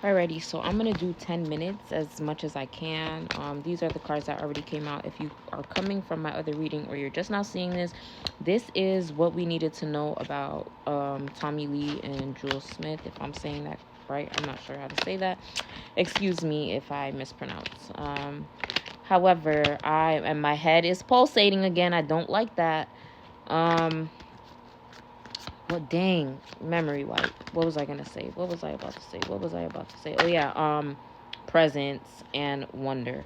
Alrighty, so I'm gonna do 10 minutes as much as I can. These are the cards that already came out. If you are coming from my other reading or you're just now seeing this is what we needed to know about Tommie Lee and Jules Smith. If I'm saying that right, I'm not sure how to say that. Excuse me if I mispronounce. However, and my head is pulsating again. I don't like that. Well, dang, memory wipe. What was I gonna say? What was I about to say? What was I about to say? Oh yeah, presence and wonder.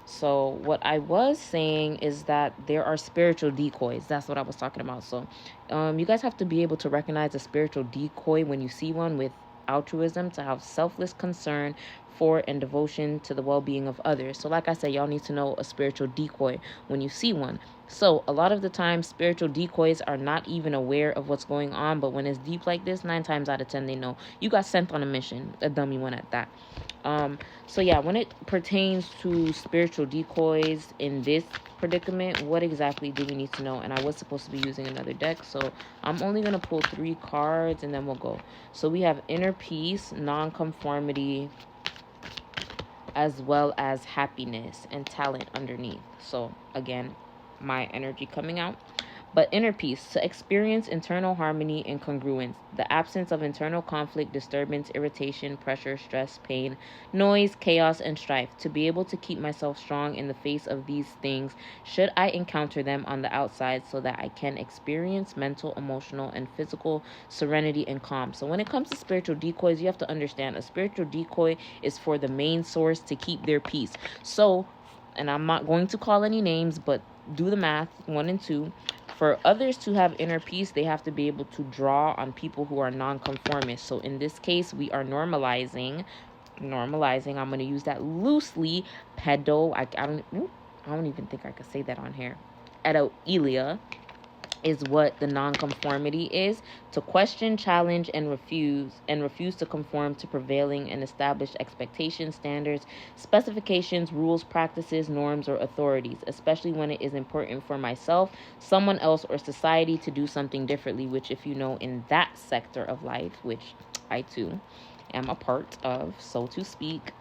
So what I was saying is that there are spiritual decoys. That's what I was talking about. So, you guys have to be able to recognize a spiritual decoy when you see one with altruism, to have selfless concern for and devotion to the well-being of others. So like I said, y'all need to know a spiritual decoy when you see one. So a lot of the time, spiritual decoys are not even aware of what's going on, but when it's deep like this, 9 times out of 10 they know. You got sent on a mission, a dummy one at that. So yeah, when it pertains to spiritual decoys in this predicament, what exactly do we need to know? And I was supposed to be using another deck, so I'm only going to pull 3 cards and then we'll go. So we have inner peace, non-conformity, as well as happiness and talent underneath. So again, my energy coming out. But inner peace, to experience internal harmony and congruence, the absence of internal conflict, disturbance, irritation, pressure, stress, pain, noise, chaos, and strife, to be able to keep myself strong in the face of these things should I encounter them on the outside, so that I can experience mental, emotional, and physical serenity and calm. So when it comes to spiritual decoys, you have to understand a spiritual decoy is for the main source to keep their peace. So, and I'm not going to call any names, but do the math, 1 and 2. For others to have inner peace, they have to be able to draw on people who are nonconformists. So in this case, we are normalizing. I'm going to use that loosely. I don't even think I could say that on here. Edoelia is what the nonconformity is: to question, challenge, and refuse to conform to prevailing and established expectations, standards, specifications, rules, practices, norms, or authorities, especially when it is important for myself, someone else, or society to do something differently, which, if you know, in that sector of life, which I too am a part of, so to speak,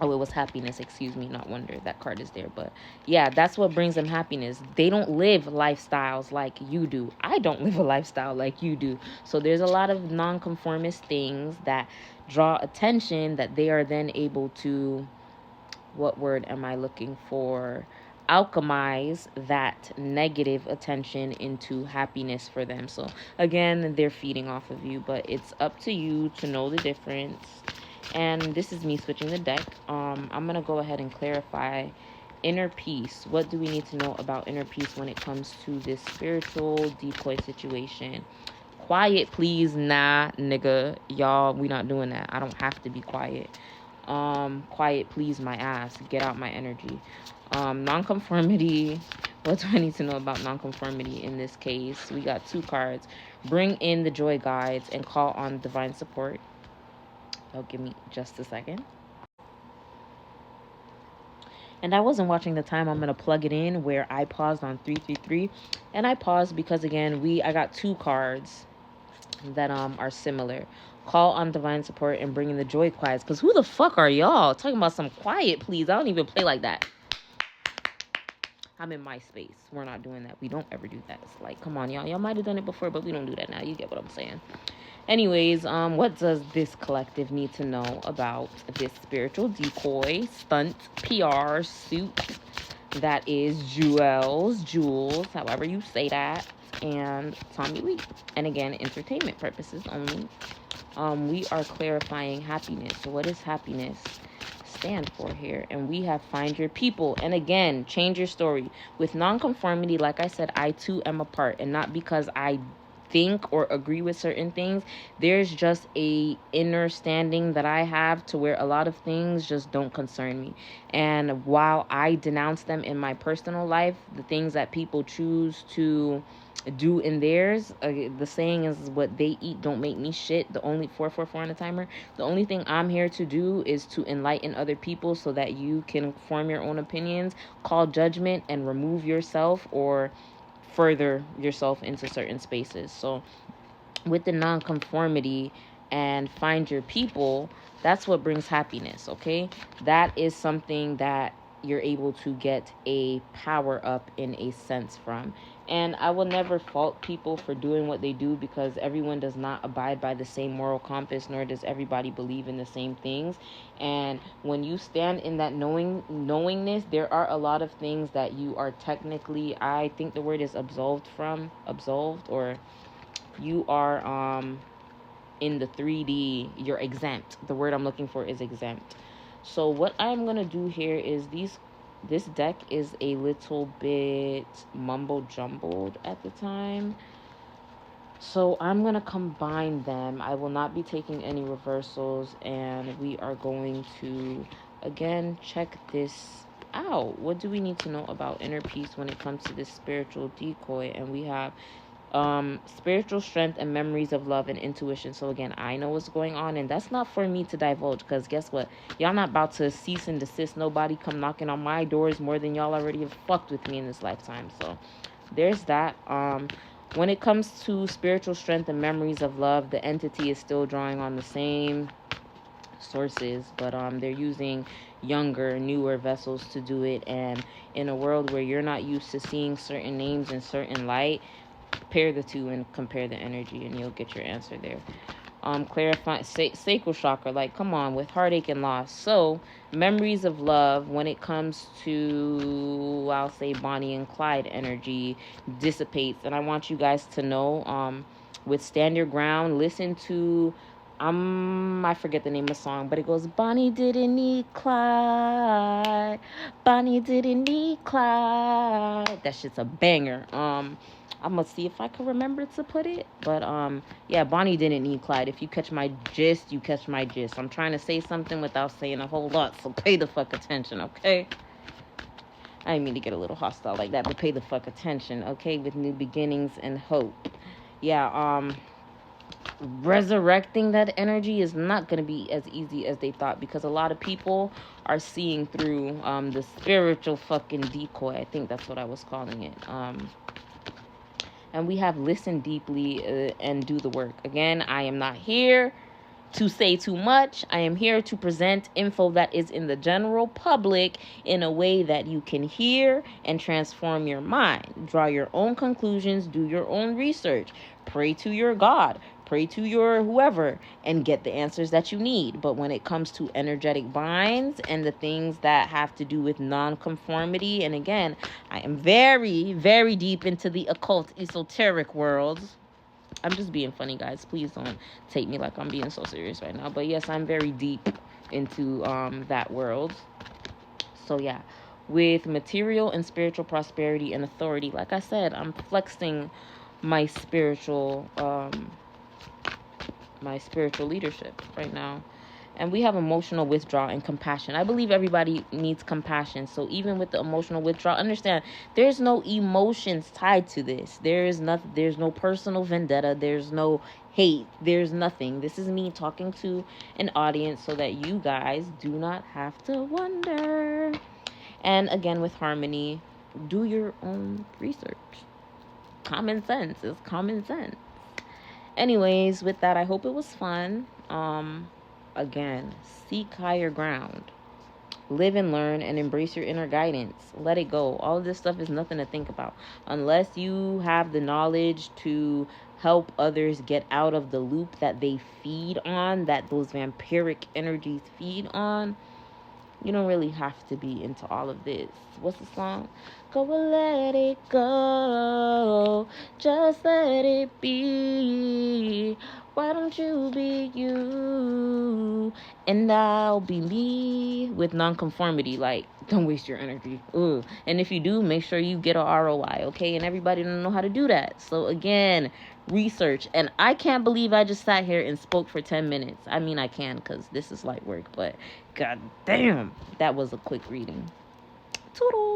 oh, it was happiness, excuse me, not wonder. That card is there. But yeah, that's what brings them happiness. They don't live lifestyles like you do. I don't live a lifestyle like you do. So there's a lot of nonconformist things that draw attention that they are then able to, what word am I looking for? Alchemize that negative attention into happiness for them. So again, they're feeding off of you, but it's up to you to know the difference. And this is me switching the deck. I'm going to go ahead and clarify inner peace. What do we need to know about inner peace when it comes to this spiritual decoy situation? Quiet, please. Nah, nigga. Y'all, we not doing that. I don't have to be quiet. Quiet, please, my ass. Get out my energy. Nonconformity. What do I need to know about nonconformity in this case? We got 2 cards. Bring in the joy guides and call on divine support. Oh, give me just a second. And I wasn't watching the time. I'm going to plug it in where I paused on 333. And I paused because, again, I got 2 cards that are similar. Call on divine support and bring in the joy quiets. Because who the fuck are y'all? Talking about some quiet, please. I don't even play like that. I'm in my space. We're not doing that. We don't ever do that. It's like, come on, y'all. Y'all might have done it before, but we don't do that now. You get what I'm saying. Anyways, what does this collective need to know about this spiritual decoy, stunt, PR, suit that is Jules, however you say that, and Tommie Lee? And again, entertainment purposes only. We are clarifying happiness. So what does happiness stand for here? And we have find your people. And again, change your story. With nonconformity, like I said, I too am a part, and not because I think or agree with certain things. There's just a inner standing that I have to where a lot of things just don't concern me. And while I denounce them in my personal life, the things that people choose to do in theirs, the saying is, what they eat don't make me shit. The only 444 on the timer. The only thing I'm here to do is to enlighten other people so that you can form your own opinions, call judgment, and remove yourself or further yourself into certain spaces. So with the nonconformity, and find your people, that's what brings happiness, okay? That is something that you're able to get a power up in a sense from. And I will never fault people for doing what they do, because everyone does not abide by the same moral compass, nor does everybody believe in the same things. And when you stand in that knowingness, there are a lot of things that you are technically, I think the word is absolved, or you are in the 3D, you're exempt. The word I'm looking for is exempt. So what I'm gonna do here is this deck is a little bit mumbo jumbled at the time, so I'm gonna combine them. I will not be taking any reversals, and we are going to again check this out. What do we need to know about inner peace when it comes to this spiritual decoy? And we have spiritual strength and memories of love and intuition. So again, I know what's going on, and that's not for me to divulge, because guess what, y'all not about to cease and desist nobody come knocking on my doors more than y'all already have fucked with me in this lifetime. So there's that. When it comes to spiritual strength and memories of love, the entity is still drawing on the same sources, but they're using younger, newer vessels to do it. And in a world where you're not used to seeing certain names in certain light, pair the two and compare the energy, and you'll get your answer there. Clarify sacral chakra, like, come on, with heartache and loss. So memories of love, when it comes to, I'll say, Bonnie and Clyde energy, dissipates. And I want you guys to know, with Stand Your Ground, listen to I forget the name of the song, but it goes, Bonnie didn't need Clyde, Bonnie didn't need Clyde. That shit's a banger. I'm gonna see if I can remember to put it, but yeah, Bonnie didn't need Clyde. If you catch my gist, you catch my gist. I'm trying to say something without saying a whole lot, so pay the fuck attention, okay? I didn't mean to get a little hostile like that, but pay the fuck attention, okay? With new beginnings and hope. Yeah, resurrecting that energy is not going to be as easy as they thought, because a lot of people are seeing through the spiritual fucking decoy. I think that's what I was calling it. And we have listen deeply and do the work. Again, I am not here to say too much. I am here to present info that is in the general public in a way that you can hear and transform your mind. Draw your own conclusions, do your own research, pray to your God, pray to your whoever, and get the answers that you need. But when it comes to energetic binds and the things that have to do with non-conformity, and again, I am very, very deep into the occult, esoteric worlds. I'm just being funny, guys. Please don't take me like I'm being so serious right now. But yes, I'm very deep into that world. So yeah, with material and spiritual prosperity and authority, like I said, I'm flexing my spiritual leadership right now. And we have emotional withdrawal and compassion. I believe everybody needs compassion. So even with the emotional withdrawal, understand there's no emotions tied to this. There's no personal vendetta. There's no hate. There's nothing. This is me talking to an audience so that you guys do not have to wonder. And again, with harmony, do your own research. Common sense is common sense. Anyways, with that, I hope it was fun. Again, seek higher ground. Live and learn and embrace your inner guidance. Let it go. All of this stuff is nothing to think about. Unless you have the knowledge to help others get out of the loop that they feed on, that those vampiric energies feed on, you don't really have to be into all of this. What's the song? Go and let it go. Just let it be. Why don't you be you? And I'll be me, with nonconformity. Like, don't waste your energy. Ooh. And if you do, make sure you get a ROI, okay? And everybody don't know how to do that. So again, research. And I can't believe I just sat here and spoke for 10 minutes. I mean, I can, because this is light work, but god damn, that was a quick reading. Toodles.